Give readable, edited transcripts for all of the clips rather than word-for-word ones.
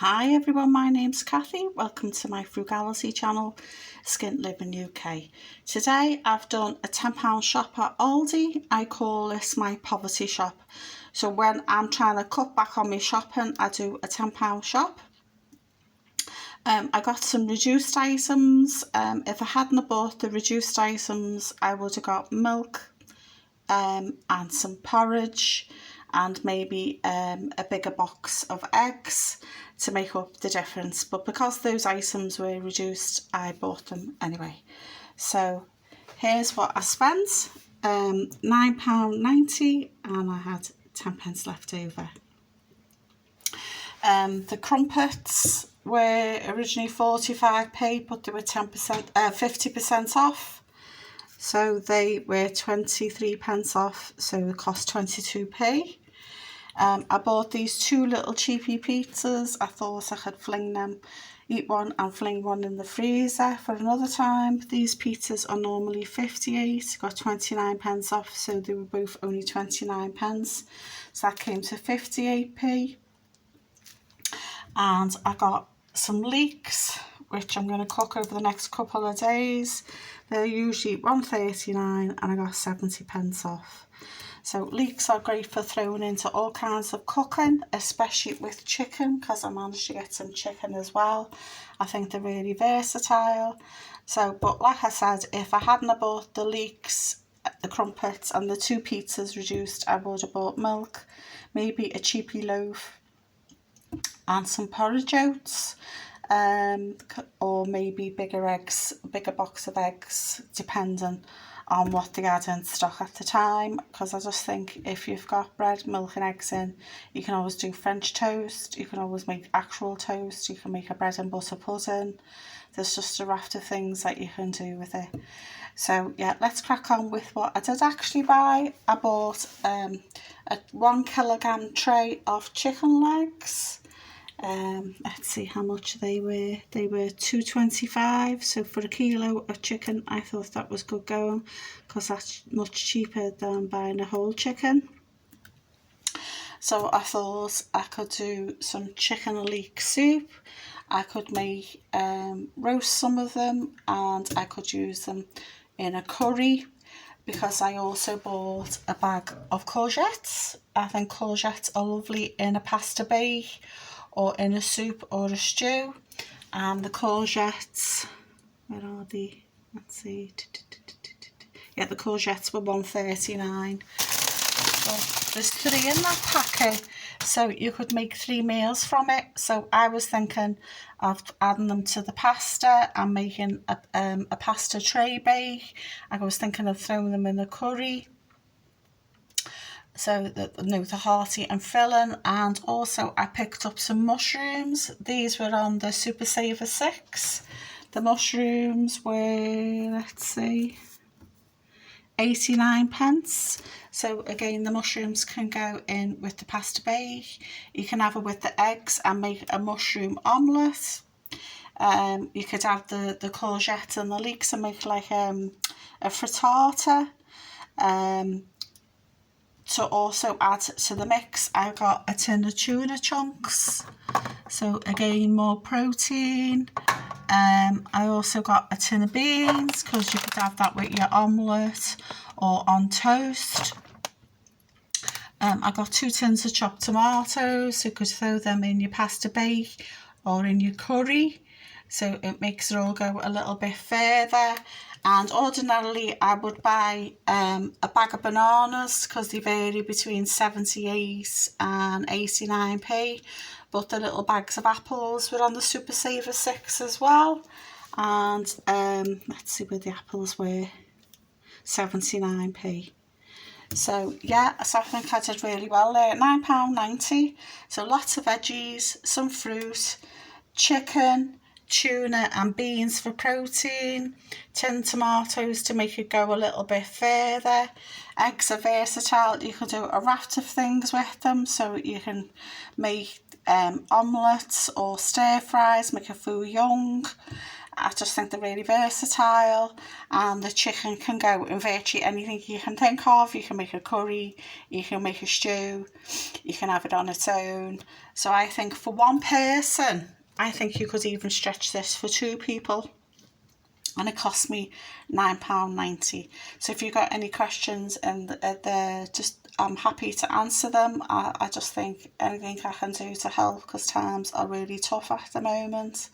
Hi everyone, my name's Kathy. Welcome to my frugality channel, Skint Living UK. Today I've done a £10 shop at Aldi. I call this my poverty shop. So when I'm trying to cut back on my shopping, I do a £10 shop. I got some reduced items. If I hadn't bought the reduced items, I would have got milk and some porridge and maybe a bigger box of eggs to make up the difference, but because those items were reduced, I bought them anyway. So here's what I spent, £9.90, and I had 10 pence left over. The crumpets were originally 45p, but they were 50% off. So they were 23 pence off, so they cost 22p. I bought these two little cheapy pizzas. I thought I could eat one and fling one in the freezer for another time. These pizzas are normally 58, got 29 pence off, so they were both only 29 pence. So that came to 58p. And I got some leeks, which I'm going to cook over the next couple of days. They're usually £1.39 and I got 70 pence off. So leeks are great for throwing into all kinds of cooking, especially with chicken, because I managed to get some chicken as well. I think they're really versatile. So, but like I said, if I hadn't bought the leeks, the crumpets and the two pizzas reduced, I would have bought milk, maybe a cheapy loaf and some porridge oats, or maybe bigger box of eggs, depending on what they had in stock at the time, because I just think if you've got bread, milk and eggs in, you can always do French toast, you can always make actual toast, you can make a bread and butter pudding. There's just a raft of things that you can do with it. So yeah, let's crack on with what I did actually buy. I bought a 1 kilogram tray of chicken legs. Let's see how much they were. They were £2.25, so for a kilo of chicken I thought that was good going, because that's much cheaper than buying a whole chicken. So I thought I could do some chicken leek soup. I could make roast some of them, and I could use them in a curry, because I also bought a bag of courgettes. I think courgettes are lovely in a pasta bake or in a soup or a stew. And the courgettes, where are they? Let's see. Yeah, the courgettes were £1.39. So there's 3 in that packet, so you could make 3 meals from it. So I was thinking of adding them to the pasta and making a pasta tray bake. I was thinking of throwing them in a curry, so that they're hearty and filling. And also I picked up some mushrooms. These were on the Super Saver 6. The mushrooms were, let's see, 89 pence. So again, the mushrooms can go in with the pasta bake. You can have it with the eggs and make a mushroom omelette. You could have the courgette and the leeks and make like a frittata. To also add to the mix, I got a tin of tuna chunks, so again more protein. I also got a tin of beans, because you could have that with your omelette or on toast. I got 2 tins of chopped tomatoes, so you could throw them in your pasta bake or in your curry, so it makes it all go a little bit further. And ordinarily I would buy a bag of bananas, because they vary between 78 and 89p, but the little bags of apples were on the Super Saver 6 as well. And let's see where the apples were, 79p. So yeah, so I think I did really well there. £9.90, so lots of veggies, some fruit, chicken, tuna and beans for protein, tin tomatoes to make it go a little bit further. Eggs are versatile, you can do a raft of things with them, so you can make omelettes or stir fries, make a foo young. I just think they're really versatile, and the chicken can go in virtually anything you can think of. You can make a curry, you can make a stew, you can have it on its own. So I think for one person, I think you could even stretch this for 2 people. And it cost me £9.90. So if you've got any questions, and they're just, I'm happy to answer them. I just think anything I can do to help, because times are really tough at the moment.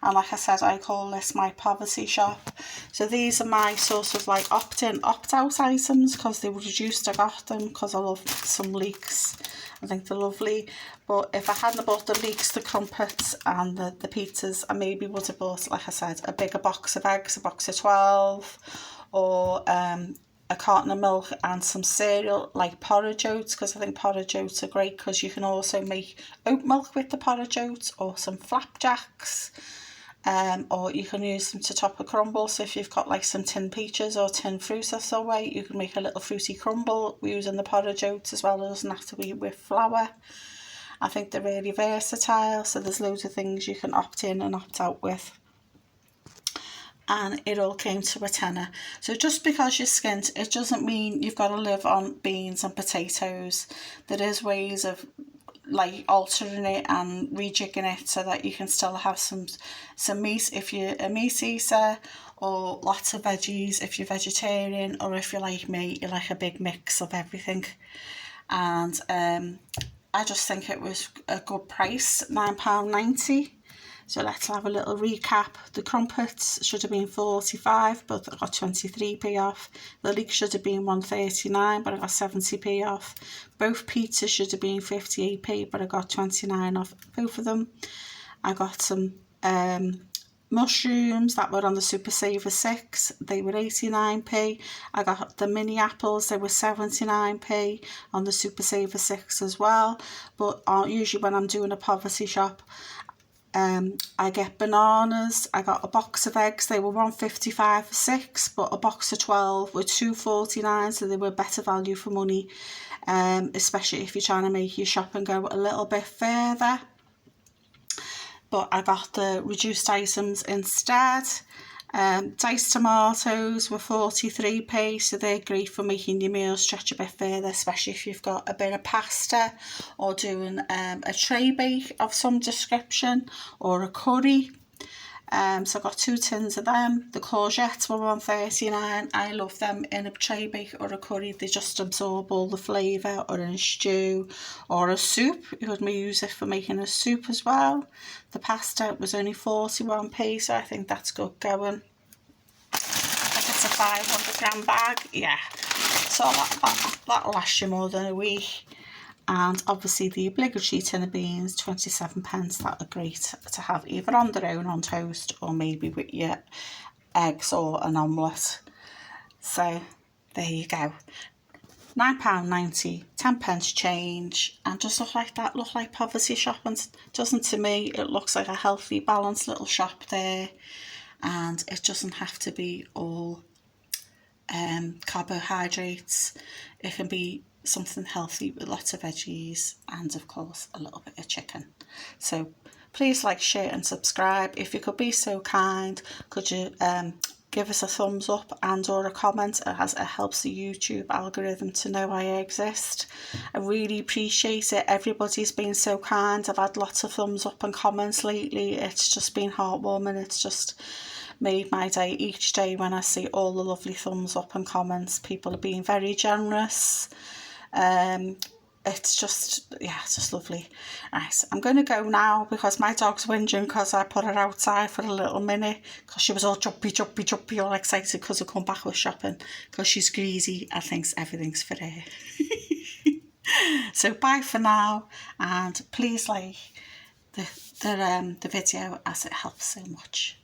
And like I said, I call this my poverty shop. So these are my sort of like opt-in, opt-out items, because they were reduced. I got them because I love some leeks. I think they're lovely. But if I hadn't bought the leeks, the crumpets and the pizzas, I maybe would have bought, like I said, a bigger box of eggs, a box of 12, or a carton of milk and some cereal like porridge oats, because I think porridge oats are great, because you can also make oat milk with the porridge oats, or some flapjacks. Or you can use them to top a crumble. So if you've got like some tin peaches or tin fruit or so way, you can make a little fruity crumble using the porridge oats as well. It doesn't have to be with flour. I think they're really versatile, so there's loads of things you can opt in and opt out with. And it all came to a tenner. So just because you're skint, it doesn't mean you've got to live on beans and potatoes. There is ways of like altering it and rejigging it so that you can still have some meat if you're a meat eater, or lots of veggies if you're vegetarian, or if you're like me, you like a big mix of everything. And I just think it was a good price, £9.90. So let's have a little recap. The crumpets should have been 45, but I got 23p off. The leek should have been 139, but I got 70p off. Both pizzas should have been 58p, but I got 29 off both of them. I got some mushrooms that were on the Super Saver 6. They were 89p. I got the mini apples. They were 79p on the Super Saver 6 as well. But usually when I'm doing a poverty shop, I get bananas. I got a box of eggs. They were £1.55 for 6, but a box of 12 were £2.49, so they were better value for money, especially if you're trying to make your shopping go a little bit further. But I got the reduced items instead. Diced tomatoes were 43p, so they're great for making your meals stretch a bit further, especially if you've got a bit of pasta, or doing a tray bake of some description, or a curry. So I got 2 tins of them. The courgettes were £1.39. I love them in a tray bake or a curry. They just absorb all the flavour, or in a stew or a soup. You could use it for making a soup as well. The pasta was only 41p, so I think that's good going. I think it's a 500 gram bag, yeah. So that'll last you more than a week. And obviously the obligatory tin of beans, 27p, that are great to have either on their own on toast, or maybe with your eggs or an omelette. So there you go. £9.90, 10p change, and just look like that, look like poverty shopping, doesn't to me? It looks like a healthy, balanced little shop there, and it doesn't have to be all carbohydrates. It can be something healthy with lots of veggies, and of course a little bit of chicken. So please like, share and subscribe. If you could be so kind, could you give us a thumbs up and or a comment, as it helps the YouTube algorithm to know I exist. I really appreciate it. Everybody's been so kind. I've had lots of thumbs up and comments lately. It's just been heartwarming. It's just made my day each day when I see all the lovely thumbs up and comments. People are being very generous. It's just, yeah, it's just lovely. Right, I'm going to go now because my dog's whinging because I put her outside for a little minute, because she was all jumpy, all excited because I come back with shopping, because she's greasy and thinks everything's for her. So bye for now, and please like the video, as it helps so much.